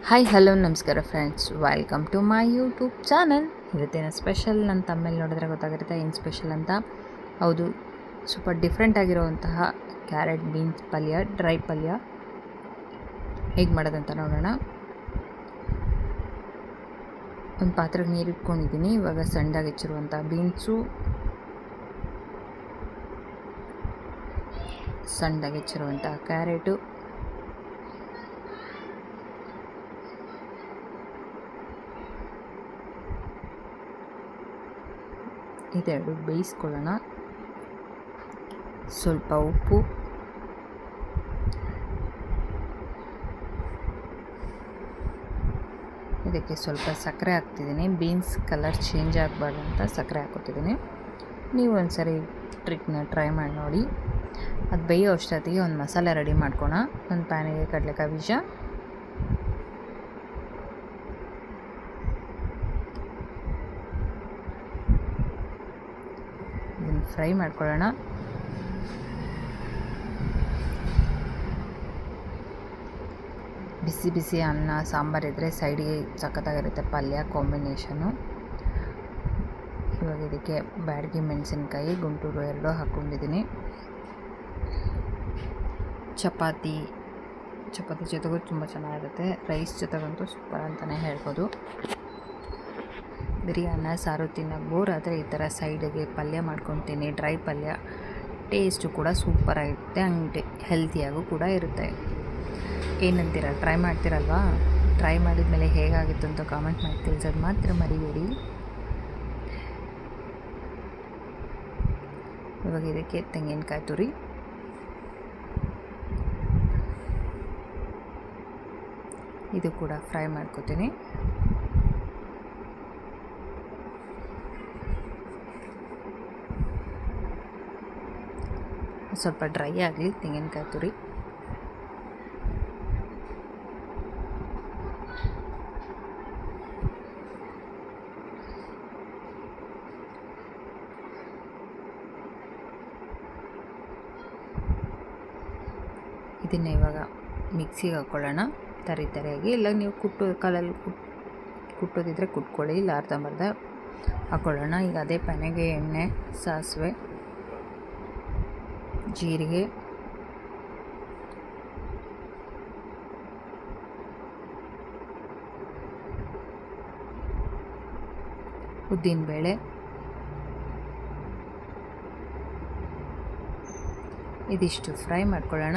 Hi hello ನಮಸ್ಕಾರ friends, welcome to my YouTube channel. ಇವತ್ತಿನ special ನನ್ನ ತಮ್ಮೇಲೆ ನೋಡಿದ್ರೆ ಗೊತ್ತಾಗಿರುತ್ತೆ ಏನು ಸ್ಪೆಷಲ್ ಅಂತ. ಹೌದು, ಸ್ವಲ್ಪ ಡಿಫ್ರೆಂಟ್ ಆಗಿರುವಂತಹ ಕ್ಯಾರೆಟ್ ಬೀನ್ಸ್ ಪಲ್ಯ, ಡ್ರೈ ಪಲ್ಯ ಹೇಗೆ ಮಾಡೋದಂತ ನೋಡೋಣ. ಒಂದು ಪಾತ್ರೆಗೆ ನೀರು ಇಟ್ಕೊಂಡಿದ್ದೀನಿ. ಇವಾಗ ಸಣ್ಣದಾಗಿ ಹೆಚ್ಚಿರುವಂಥ ಬೀನ್ಸು, ಸಣ್ಣದಾಗಿ ಹೆಚ್ಚಿರುವಂಥ ಕ್ಯಾರೆಟು, ಇದೆರಡು ಬೇಯಿಸ್ಕೊಳ್ಳೋಣ. ಸ್ವಲ್ಪ ಉಪ್ಪು, ಇದಕ್ಕೆ ಸ್ವಲ್ಪ ಸಕ್ಕರೆ ಹಾಕ್ತಿದ್ದೀನಿ. ಬೀನ್ಸ್ ಕಲರ್ ಚೇಂಜ್ ಆಗಬಾರ್ದು ಅಂತ ಸಕ್ಕರೆ ಹಾಕೋತಿದ್ದೀನಿ. ನೀವು ಒಂದ್ಸರಿ ಟ್ರಿಕ್ನ ಟ್ರೈ ಮಾಡಿ ನೋಡಿ. ಅದು ಬೇಯೋ ಅಷ್ಟೊತ್ತಿಗೆ ಒಂದು ಮಸಾಲೆ ರೆಡಿ ಮಾಡ್ಕೋಣ. ಒಂದು ಪ್ಯಾನಿಗೆ ಕಡಲೆಕಾಯಿ ಬೀಜ, ಇದನ್ನು ಫ್ರೈ ಮಾಡ್ಕೊಳ್ಳೋಣ. ಬಿಸಿ ಬಿಸಿ ಅನ್ನ ಸಾಂಬಾರು ಇದ್ದರೆ ಸೈಡಿಗೆ ಸಖತ್ತಾಗಿರುತ್ತೆ ಪಲ್ಯ ಕಾಂಬಿನೇಷನು. ಇವಾಗ ಇದಕ್ಕೆ ಬ್ಯಾಡಗಿ ಮೆಣಸಿನ್ಕಾಯಿ ಗುಂಟೂರು 2 ಹಾಕ್ಕೊಂಡಿದ್ದೀನಿ. ಚಪಾತಿ ಜೊತೆಗೂ ತುಂಬ ಚೆನ್ನಾಗಿರುತ್ತೆ. ರೈಸ್ ಜೊತೆಗಂತೂ ಸೂಪರ್ ಅಂತಲೇ ಹೇಳ್ಬೋದು. ಬರೀ ಅನ್ನ ಸಾರು ತಿನ್ನೋಕೆ ಬೋರ್ ಆದರೆ ಈ ಥರ ಸೈಡಿಗೆ ಪಲ್ಯ ಮಾಡ್ಕೊತೀನಿ. ಡ್ರೈ ಪಲ್ಯ ಟೇಸ್ಟು ಕೂಡ ಸೂಪರಾಗಿರುತ್ತೆ, ಹಂಗೆ ಹೆಲ್ತಿಯಾಗೂ ಕೂಡ ಇರುತ್ತೆ. ಏನಂತೀರ, ಟ್ರೈ ಮಾಡ್ತೀರಲ್ವಾ? ಟ್ರೈ ಮಾಡಿದ ಮೇಲೆ ಹೇಗಾಗಿತ್ತು ಅಂತ ಕಾಮೆಂಟ್ ಮಾಡಿ ತಿಳಿಸೋದು ಮಾತ್ರ ಮರಿಬೇಡಿ. ಇವಾಗ ಇದಕ್ಕೆ ತೆಂಗಿನಕಾಯಿ ತುರಿ, ಇದು ಕೂಡ ಫ್ರೈ ಮಾಡ್ಕೊತೀನಿ. ಸ್ವಲ್ಪ ಡ್ರೈ ಆಗಲಿ ತೆಂಗಿನಕಾಯಿ ತುರಿ. ಇದನ್ನು ಇವಾಗ ಮಿಕ್ಸಿಗೆ ಹಾಕ್ಕೊಳ್ಳೋಣ ತರಿಯಾಗಿ. ಇಲ್ಲ ನೀವು ಕಲ್ಲಲ್ಲಿ ಕುಟ್ಟೋದಿದ್ರೆ ಕುಟ್ಕೊಳ್ಳಿ, ಇಲ್ಲ ಅರ್ಧಂಬರ್ಧ ಹಾಕ್ಕೊಳ್ಳೋಣ. ಈಗ ಅದೇ ಪ್ಯಾನಿಗೆ ಎಣ್ಣೆ, ಸಾಸಿವೆ, ಜೀರಿಗೆ, ಉದ್ದಿನಬೇಳೆ, ಇದಿಷ್ಟು ಫ್ರೈ ಮಾಡ್ಕೊಳ್ಳೋಣ.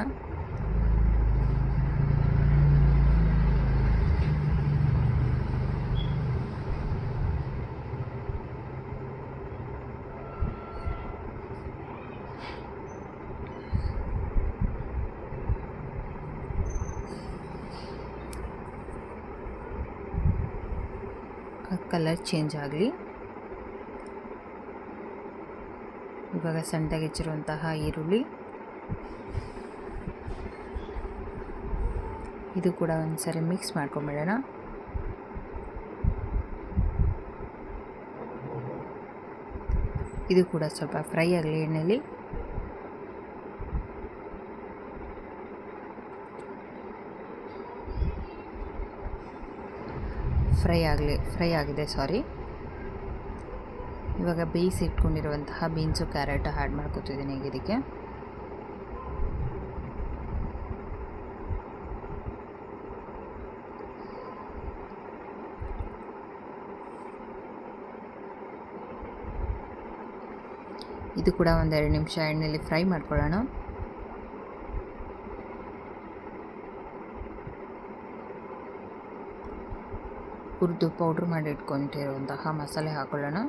ಕಲರ್ ಚೇಂಜ್ ಆಗಲಿ. ಇವಾಗ ಸಣ್ಣದಾಗಿ ಹೆಚ್ಚಿರುವಂತಹ ಈರುಳ್ಳಿ, ಇದು ಕೂಡ ಒಂದು ಸರಿ ಮಿಕ್ಸ್ ಮಾಡ್ಕೊಂಬಿಡೋಣ. ಇದು ಕೂಡ ಸ್ವಲ್ಪ ಫ್ರೈ ಆಗಲಿ ಎಣ್ಣೆಯಲ್ಲಿ. ಫ್ರೈ ಆಗಿದೆ. ಇವಾಗ ಬೇಯಿಸಿ ಇಟ್ಕೊಂಡಿರುವಂತಹ ಬೀನ್ಸು, ಕ್ಯಾರೆಟ್ ಆ್ಯಡ್ ಮಾಡ್ಕೊತಿದ್ದೀನಿ. ಈಗ ಇದಕ್ಕೆ ಇದು ಕೂಡ ಒಂದು 2 ನಿಮಿಷ ಎಣ್ಣೆಯಲ್ಲಿ ಫ್ರೈ ಮಾಡ್ಕೊಳ್ಳೋಣ. ಹುರಿದು ಪೌಡ್ರ್ ಮಾಡಿ ಇಟ್ಕೊಂಡಿರುವಂತಹ ಮಸಾಲೆ ಹಾಕೊಳ್ಳೋಣ.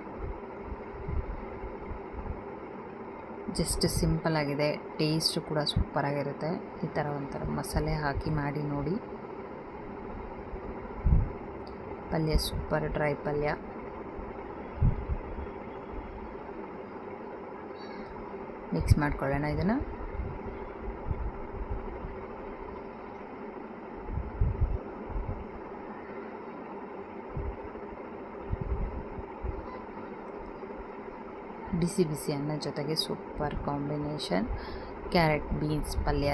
ಜಸ್ಟ್ ಸಿಂಪಲ್ ಆಗಿದೆ, ಟೇಸ್ಟು ಕೂಡ ಸೂಪರಾಗಿರುತ್ತೆ. ಈ ಥರ ಒಂಥರ ಮಸಾಲೆ ಹಾಕಿ ಮಾಡಿ ನೋಡಿ. ಪಲ್ಯ ಸೂಪರ್, ಡ್ರೈ ಪಲ್ಯ. ಮಿಕ್ಸ್ ಮಾಡ್ಕೊಳ್ಳೋಣ ಇದನ್ನು. ಬಿಸಿ ಬಿಸಿ ಅನ್ನ ಜೊತೆಗೆ ಸೂಪರ್ ಕಾಂಬಿನೇಷನ್ ಕ್ಯಾರೆಟ್ ಬೀನ್ಸ್ ಪಲ್ಯ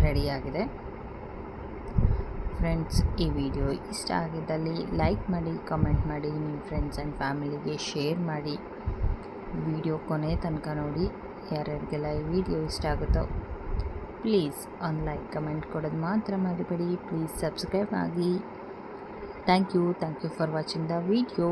ರೆಡಿಯಾಗಿದೆ. ಫ್ರೆಂಡ್ಸ್, ಈ ವಿಡಿಯೋ ಇಷ್ಟ ಆಗಿದ್ದಲ್ಲಿ ಲೈಕ್ ಮಾಡಿ, ಕಮೆಂಟ್ ಮಾಡಿ, ನಿಮ್ಮ ಫ್ರೆಂಡ್ಸ್ ಆ್ಯಂಡ್ ಫ್ಯಾಮಿಲಿಗೆ ಶೇರ್ ಮಾಡಿ. ವಿಡಿಯೋ ಕೊನೆ ತನಕ ನೋಡಿ. ಯಾರ್ಯಾರಿಗೆಲ್ಲ ಈ ವಿಡಿಯೋ ಇಷ್ಟ ಆಗುತ್ತೋ ಪ್ಲೀಸ್ ಒಂದು ಲೈಕ್ ಕಮೆಂಟ್ ಕೊಡೋದು ಮಾತ್ರ ಮರಿಬೇಡಿ. ಪ್ಲೀಸ್ ಸಬ್ಸ್ಕ್ರೈಬ್ ಆಗಿ. Thank you for watching the video.